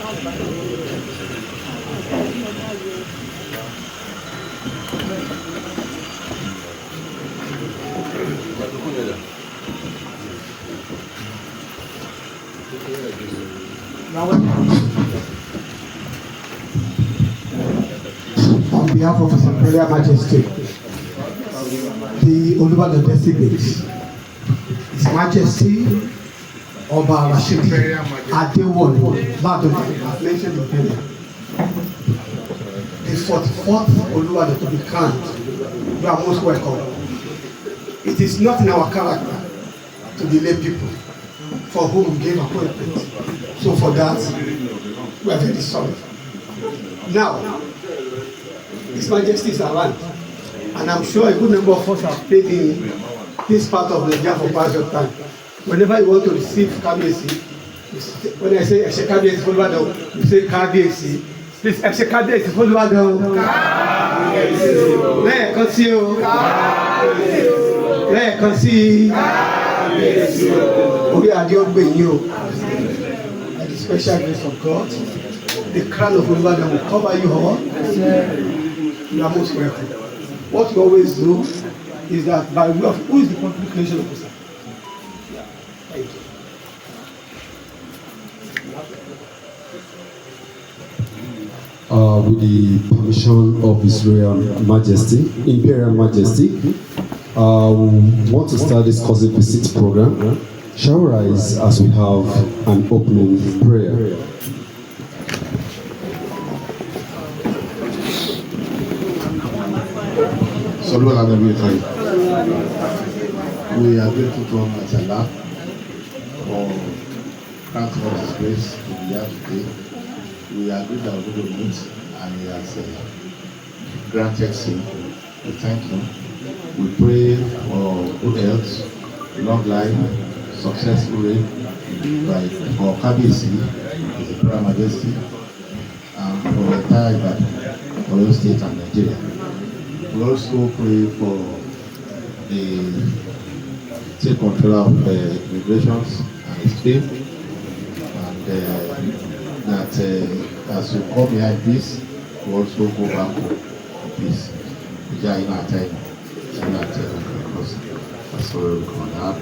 On behalf of His Imperial Majesty, the Olubadan Designate, His Majesty Oba Rasheed Adewolu Ladoja, mentioned earlier, the 44th Olubadan to be crowned. You are most welcome. It is not in our character to delay people for whom we gave appointment. So for that, we are very sorry. Now, His Majesty is around, and I'm sure a good number of us have played in this part of Nigeria for quite some time. Whenever you want to receive Kabiyesi, when I say Ẹ̀ṣẹ̀ Kabiyesi Olubadan, you say Kabiyesi. Please, Ẹ̀ṣẹ̀ Kabiyesi Olubadan. Lẹ́ẹ̀kan sí o. Lẹ́ẹ̀kan sí. Orí adé ọgbẹ́ yìí o. By the special grace of God, the crown of Olubadan will cover you all. You are most welcome. What we always do is that by way of who is the communication officer? Thank you. With the permission of His Royal Majesty, Imperial Majesty, we want to start this cousin visit program. Shall we rise as we have an opening prayer? We are grateful to Almighty Allah for granting us His grace to be here today. We are good that we will meet, and He has granted sin. We thank Him. We pray for good health, long life, successful reign for Kabiyesi, His Imperial Majesty, and for the entire Ibadan, for your state and Nigeria. We also pray for the state control of immigrations and its team, and that as you come behind peace, we also go back to peace. We are in our time, in our time, because that's where we can have.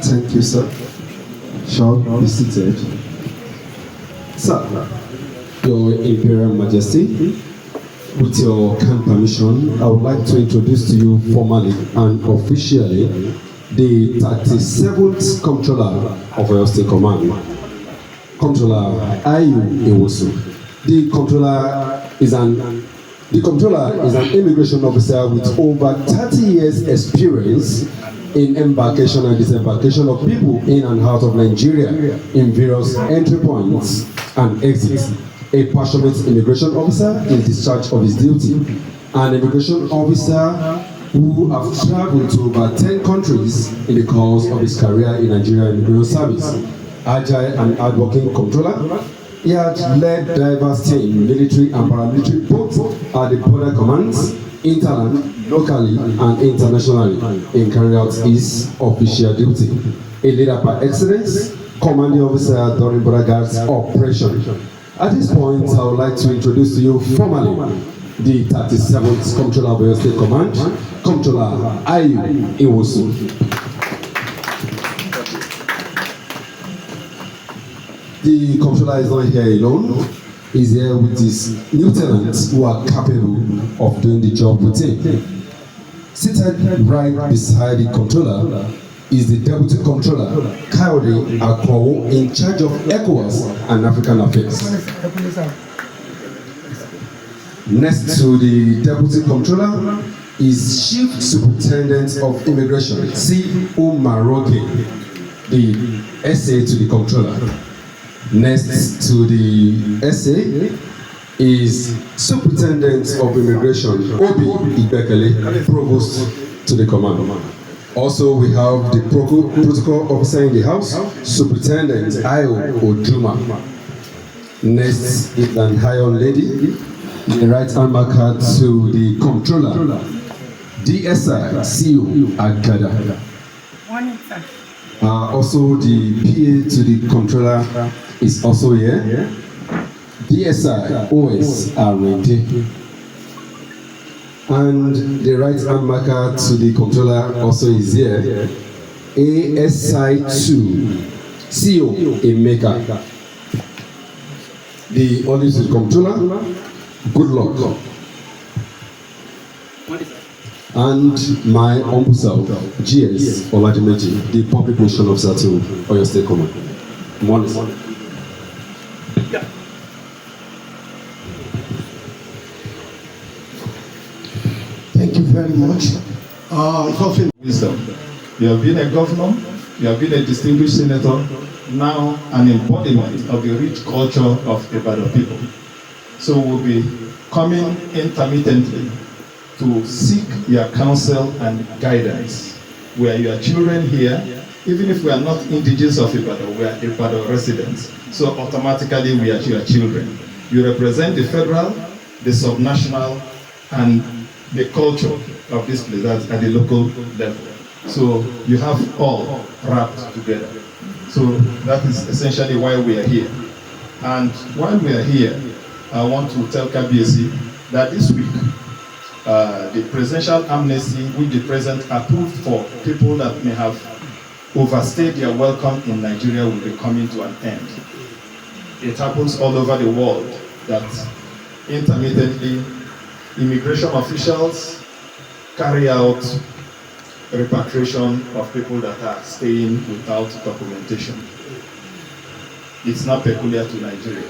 Thank you, sir. Shall be seated. Sir, Your Imperial Majesty, with your kind permission, I would like to introduce to you formally and officially the 37th Comptroller of Oyo State Command, Comptroller Adewolu. The Comptroller is an immigration officer with over 30 years experience in embarkation and disembarkation of people in and out of Nigeria in various entry points and exits. A passionate immigration officer in discharge of his duty. An immigration officer who have traveled to over 10 countries in the course of his career in Nigeria Immigration Service. Agile and hardworking controller, he had led diverse teams, military and paramilitary, both at the border commands, interland, locally and internationally, in carrying out his official duty. A leader by excellence, commanding officer during border guards operation. At this point, I would like to introduce to you formally the 37th Comptroller of Oyo State Command, Comptroller Adewolu. The Comptroller is not here alone. He's here with his lieutenants who are capable of doing the job with him. Seated right beside the Comptroller is the Deputy Comptroller, Kayode Akwawo, in charge of ECOWAS and African Affairs. Next to the Deputy Comptroller is Chief Superintendent of Immigration, C. Umaroke, the SA to the Comptroller. Next to the SA is Superintendent of Immigration, Obi Ibekele, Provost to the Command. Also, we have the protocol officer in the house, Superintendent Ayo Ojuma. Next is an iron lady, the right hand marker to the Comptroller, DSI CEO Agada. Also, the PA to the controller is also here. DSI OS are ready. And the right hand marker to the controller also is here. ASI2 CO Emeka. The audio to the controller. Good luck. And my humble self, GS Oladimeji, the public mission officer to Oyo State Command. Morning. Thank you very much. It's also Wisdom. You have been a governor, you have been a distinguished senator, now an embodiment of the rich culture of Ibadan people. So we'll be coming intermittently to seek your counsel and guidance. We are your children here. Even if we are not indigenous of Ibadan, we are Ibadan residents. So automatically we are your children. You represent the federal, the subnational, and the culture of this place at the local level. So you have all wrapped together. So that is essentially why we are here. And while we are here, I want to tell KBC that this week, the presidential amnesty which the president approved for people that may have overstayed their welcome in Nigeria will be coming to an end. It happens all over the world that intermittently immigration officials carry out repatriation of people that are staying without documentation. It's not peculiar to Nigeria.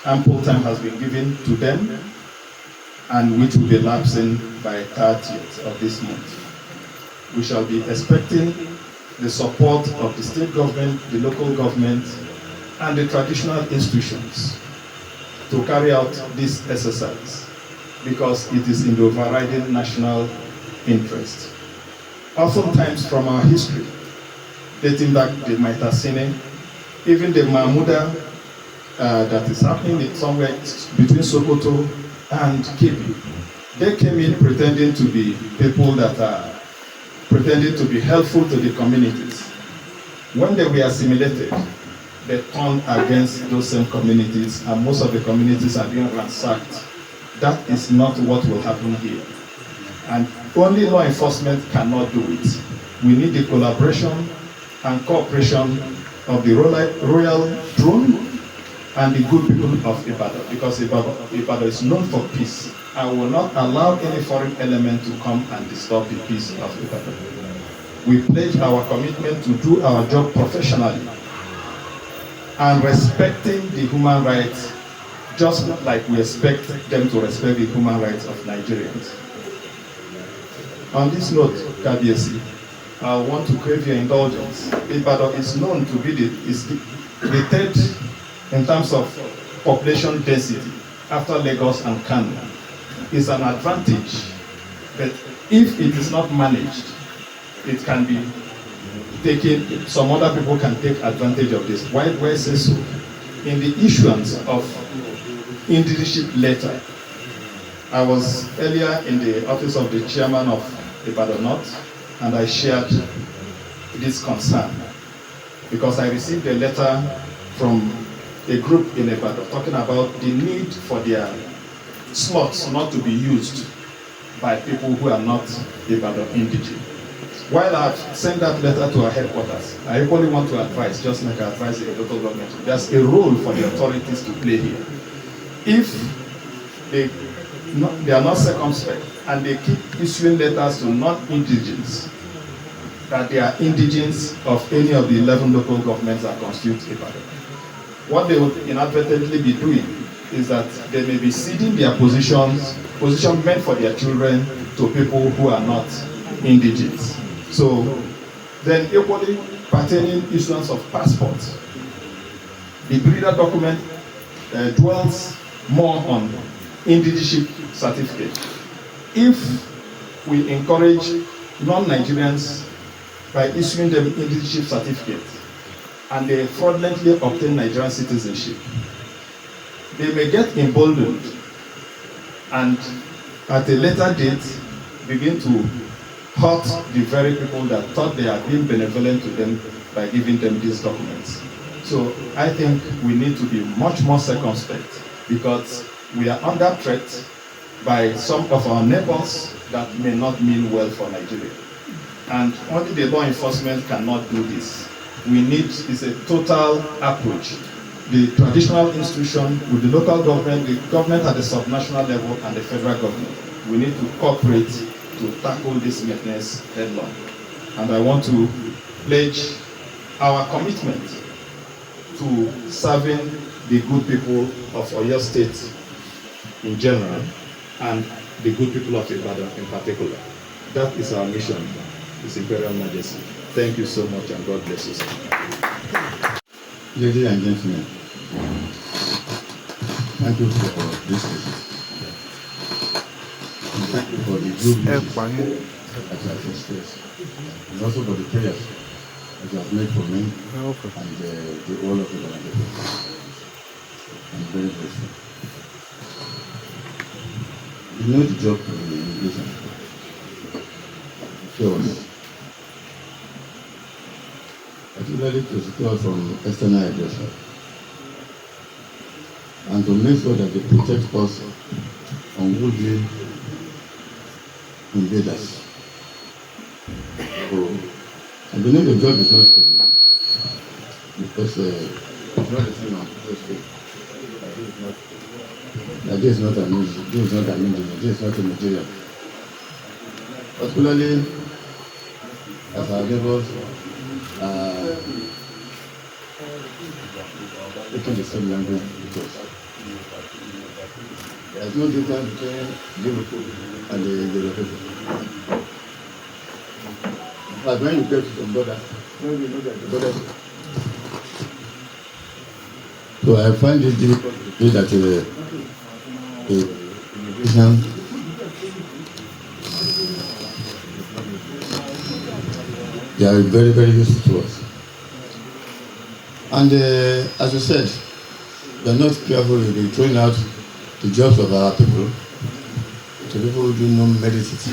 Ample time has been given to them, and which will be lapsing by 30th of this month. We shall be expecting the support of the state government, the local government, and the traditional institutions to carry out this exercise because it is in the overriding national interest. Oftentimes from our history, dating back to the Maitasine, even the Mahmuda that is happening somewhere between Sokoto and Kebbi, they came in pretending to be people that are pretending to be helpful to the communities. When they were assimilated, they turned against those same communities, and most of the communities are being ransacked. That is not what will happen here. And only law enforcement cannot do it. We need the collaboration and cooperation of the royal throne and the good people of Ibadan, because Ibadan is known for peace. I will not allow any foreign element to come and disturb the peace of Ibadan. We pledge our commitment to do our job professionally and respecting the human rights, just like we expect them to respect the human rights of Nigerians. On this note, KBC, I want to crave your indulgence. Ibadan is known to be the third in terms of population density after Lagos and Kano. It's an advantage, but if it is not managed, it can be taken, some other people can take advantage of this. Why do I say so? In the issuance of indigenship letter, I was earlier in the office of the chairman of Ibadan North, and I shared this concern because I received a letter from a group in Ibadan talking about the need for their slots not to be used by people who are not Ibadan indigenous. While I've sent that letter to our headquarters, I equally want to advise, just like I advise the local government, there's a role for the authorities to play here. If they are not circumspect and they keep issuing letters to non-indigenous, that they are indigenous of any of the 11 local governments that constitute Ibadan, what they would inadvertently be doing is that they may be ceding their position meant for their children to people who are not indigenous. So then equally pertaining issuance of passports, the breeder document dwells more on indigenship certificate. If we encourage non-Nigerians by issuing them indigenship certificate and they fraudulently obtain Nigerian citizenship, they may get emboldened and at a later date begin to hurt the very people that thought they are being benevolent to them by giving them these documents. So I think we need to be much more circumspect because we are under threat by some of our neighbors that may not mean well for Nigeria. And only the law enforcement cannot do this. We need is a total approach. The traditional institution with the local government, the government at the subnational level, and the federal government. We need to cooperate to tackle this madness headlong. And I want to pledge our commitment to serving the good people of Oyo State in general and the good people of Ibadan in particular. That is our mission, His Imperial Majesty. Thank you so much and God bless you, sir. Ladies and gentlemen, thank you for this visit. And thank you for the good wishes that you have expressed. And also for the prayers that you have made for me and the whole of the people. I'm very grateful. You know the job of the immigration. Shows. Particularly to secure from external aggression and to make sure that they protect us from would-be invaders. So, I believe the job is not easy because it's not the same on that this is not an easy, this is not an Indian, this is not a Nigerian. Particularly as our neighbors speaking the same language with us. There is no difference between Liverpool and the people. But when you get to some border, when you know that the border. So I find it difficult to say that the immigration they are very, very useful to us. And as I said, we are not careful if we throwing out the jobs of our people to people who do not merit it.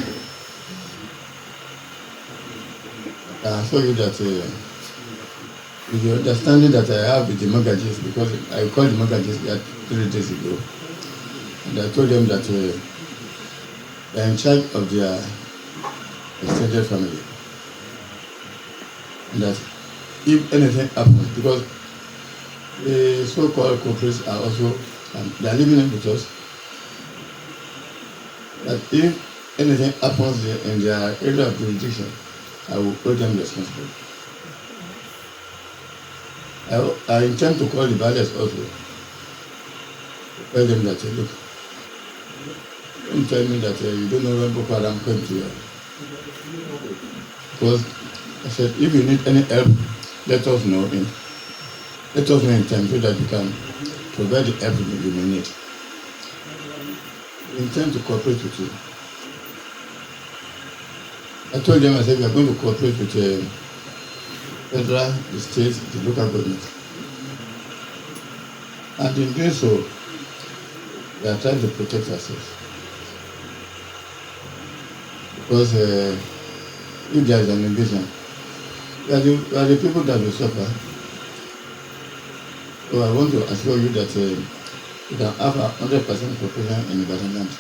I assure you that with the understanding that I have with the Magajis, because I called the Magajis 3 days ago, and I told them that they are in charge of their extended family. And that if anything happens, because the so-called corporates are also, they are living with us, that if anything happens in their area of jurisdiction, I will hold them responsible. I intend to call the ballets also, to tell them that, look, don't tell me that you don't know when Boko Haram came to you. Because I said, if you need any help, let us know in time so that we can provide the help you may need. We intend to cooperate with you. I told them, I said, we are going to cooperate with the federal, the state, the local government. And in doing so, we are trying to protect ourselves. Because if there is an invasion, we are the people that will suffer. So I want to assure you that we can have 100% population in Ibadan land.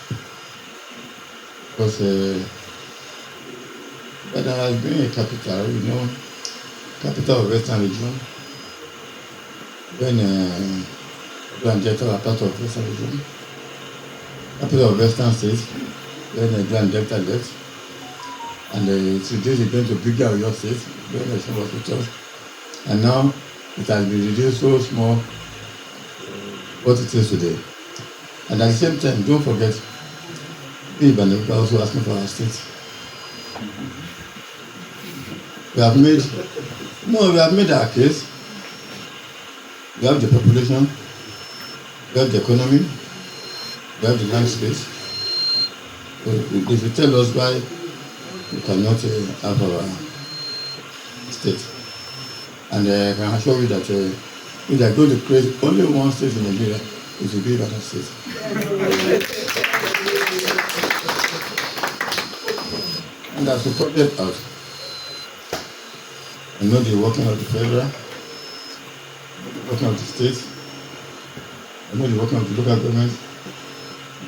Because Ibadan has been a capital, capital of Western region. When Delta were part of Western region. Capital of Western states, when Delta left. And today is going to bigger Oyo State, when the was with us. And now it has been reduced so small what it is today. And at the same time, don't forget, people are also asking for our state. We have made our case. We have the population, we have the economy, we have the land space. So if you tell us why we cannot have our state. And I can assure you that if they are going to create only one state in Nigeria, it will be Ibadan state. And as we pointed out, I know the working of the federal, the working of the state, I know the working of the local government,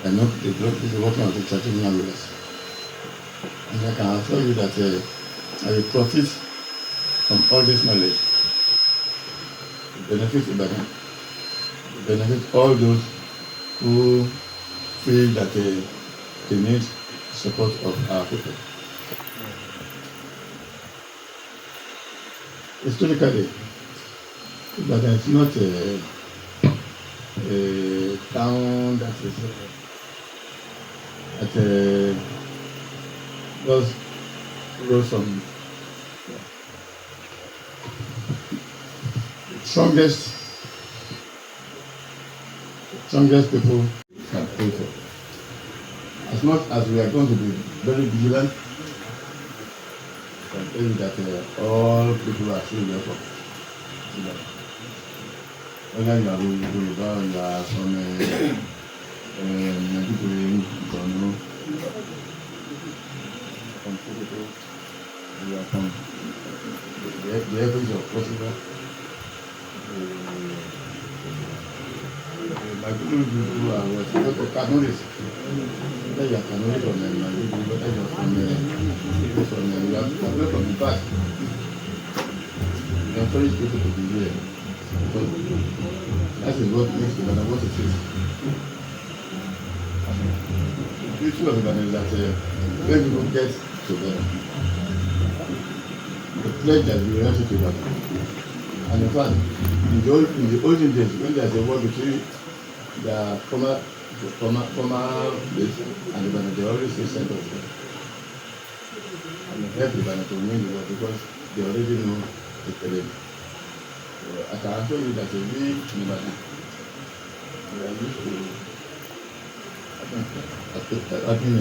I know the working of the traditional rulers. And I can assure you that I will profit from all this knowledge, benefit Ibadan, benefit all those who feel that they need support of our people. Historically, Ibadan is not a town that is just rose from strongest people can pray for. As much as we are going to be very vigilant, I can tell you that all people are still welcome. Whether you are Yoruba or you are from Nigeria, from Sokoto, you are from the average of Portugal. My people who are Canoris, whether you are Canoris from Nigeria, whether you are from the past, we encourage people to be here. Because that is what makes Ibadan what it is. The beauty of Ibadan is that when people get together, the pledge that we want to Ibadan. And in fact, in the olden days, when there is a war between the former place and Ibadan, they always say center of them. And they help Ibadan to win the war because they already know the terrain. I can assure you that we in Ibadan, we are used to having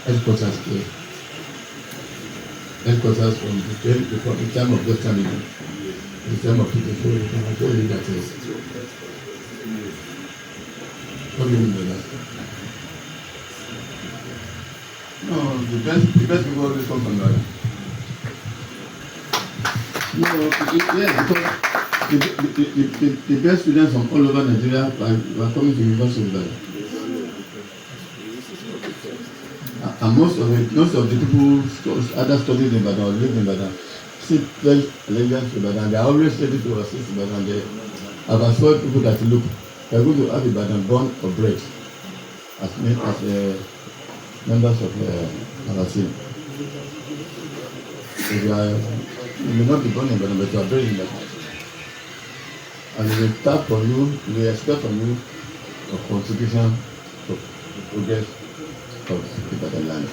headquarters here. Headquarters from the time of those candidates, the time of people. So I can assure you that what do you mean by that? No, the best people always come from Ibadan. No, yes, because the best students from all over Nigeria are coming to University of Ibadan. And most of the people who either studied in Ibadan or live in Ibadan seek pledge allegiance to Ibadan. They are always ready to assist Ibadan. They have assured people that look, they are going to have Ibadan born or bred as members of our team. You may not be born in Ibadan, but you are bred in Ibadan. And we will start from you, we expect from you a contribution to the progress of Ibadan land.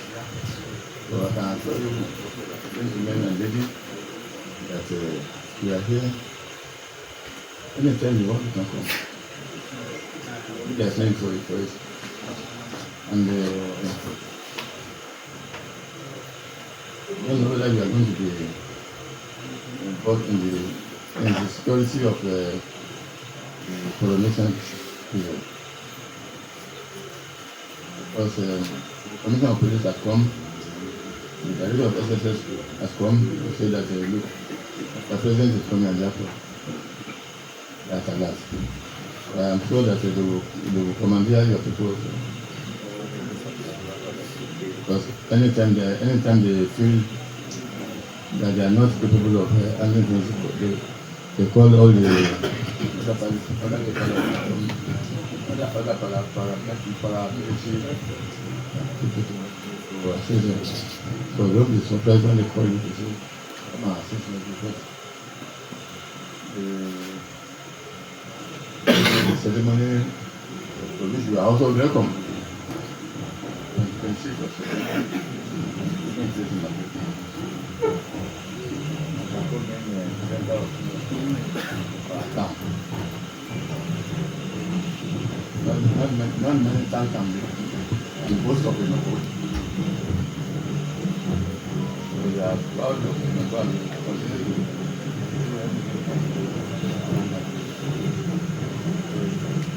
So I can assure you, gentlemen and ladies, that we are here. Anytime you want, you can come. We are saying for it. And I don't know whether you are going to be involved in the security of the coronation period. Because the Commissioner of Police has come, the Director of SSS has come to say that look, the President is coming and therefore that's a last. I am sure that they will commandeer your people also. Because anytime they feel that they are not capable of handling things, they call all the paramilitary people to assist them. So don't be surprised when they call you to say, come and assist me, because the ceremony for which you are also welcome. You can see not many times can be most of them are good. So we are proud of them as well.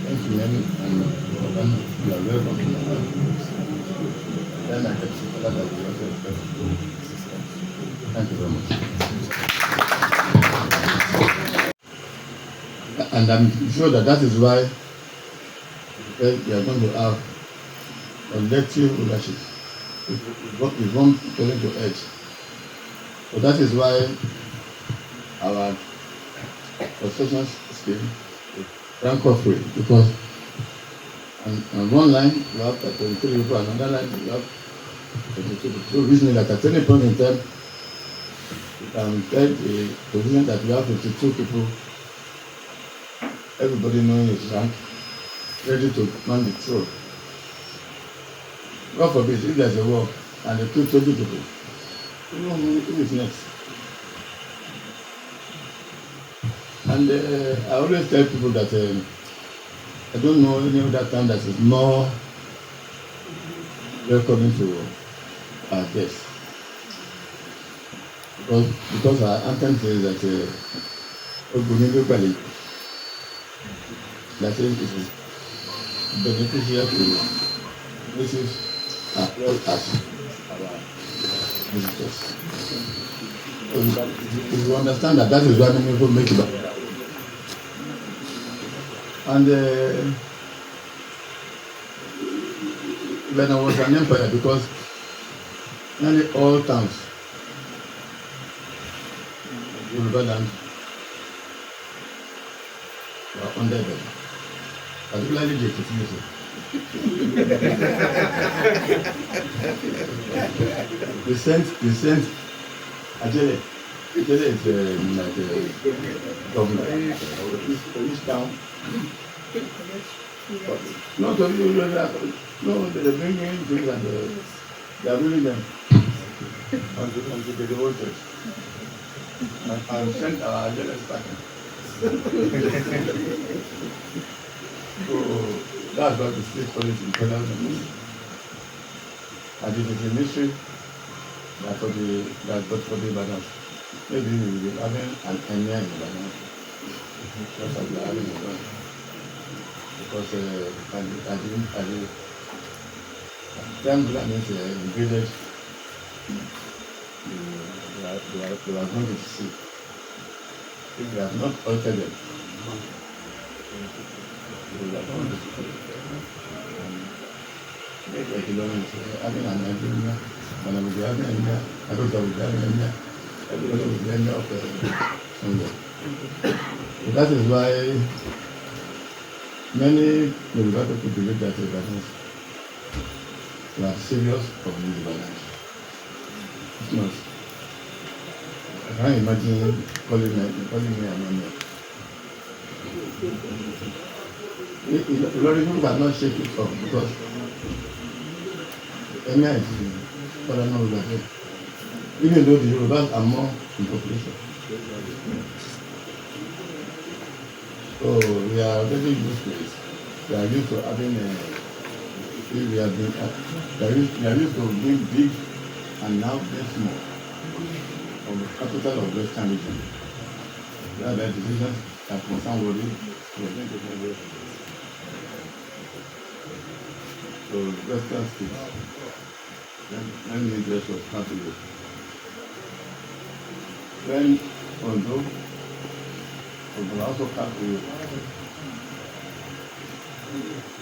Thank you, and you are welcome. Then I get that I will also expect from you. Thank you very much. And I'm sure that is why we are going to have collective ownership. We want going to edge. So that is why our concession scheme rank off rate, because on one line you have 23 people, and another line you have 22 people. So which means that at any point in time you can get a position that you have 52 people, everybody knowing his rank, ready to man the throne. God forbid, if there's a war and they kill 20 people, you know who is next. And I always tell people that I don't know any other time that is more welcoming to our guests. Because our anthem says that that is beneficial to natives as well as our visitors. So you understand that is why many people make it back. And when I was an empire, because nearly all towns in Olubadan were under them, particularly the Kitimuso. We sent Adewolu. Adewolu is like governor for each town. Not only no, they're bringing things and they are bringing them until they voted. And sent our Adewolu back. So that's what the state policy in Canada means. And it is a mystery that for the Ibadan, maybe we will be having an emir in Ibadan. Just as we are having in Ibadan. Because at the time Fulanis invaded, they were going to see if they have not altered them. They were going to see. Maybe having an idea, when I was having an idea, I thought I was having an idea. Everybody was the idea of somewhere. So that is why many Yoruba people believe that Ibadan are serious of the Ibadan. It's not. I can't imagine calling me an enemy. A lot of people cannot shake it off because the emir is further not Yoruba. Even though the Yorubas are more in population. So we are already used to it. We are used to having we are used to being big and now being small. Of the capital of Western region. We have decisions that concern worry. We are going to be so Western states. When the interest was capital. When Ondo will also capital.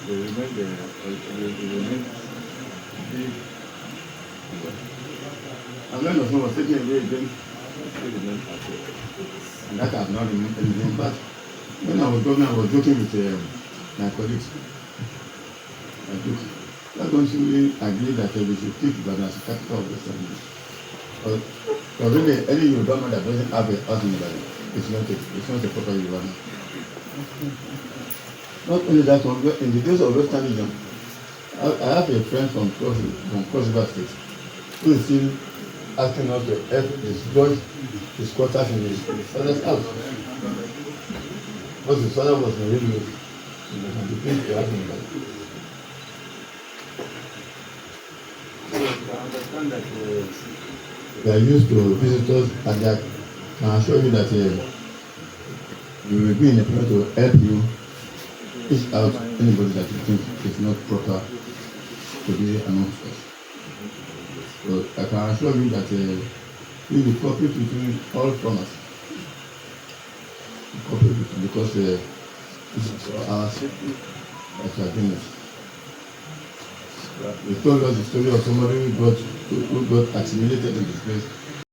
They remain big. And when the was taken away again, and that has not remained anything. But when I was governor, I was joking with my colleagues. Why don't we agree that we should keep Ibadan as the capital of the state? Because really, any Yoruba man that doesn't have a house in Ibadan, it's not a proper Yoruba man. Not only that, in the days of Western region, I have a friend from Cross River State who is still asking us to help destroy his quarters in his father's house. Because his father was in a real I understand that they are used to visitors, and that can assure you that we will be in a place to help you fish out anybody that you think is not proper to be amongst us. But I can assure you that we will cooperate between all farmers. Cooperate with, because this is our safety that we are doing it. They told us the story of somebody who got assimilated in this place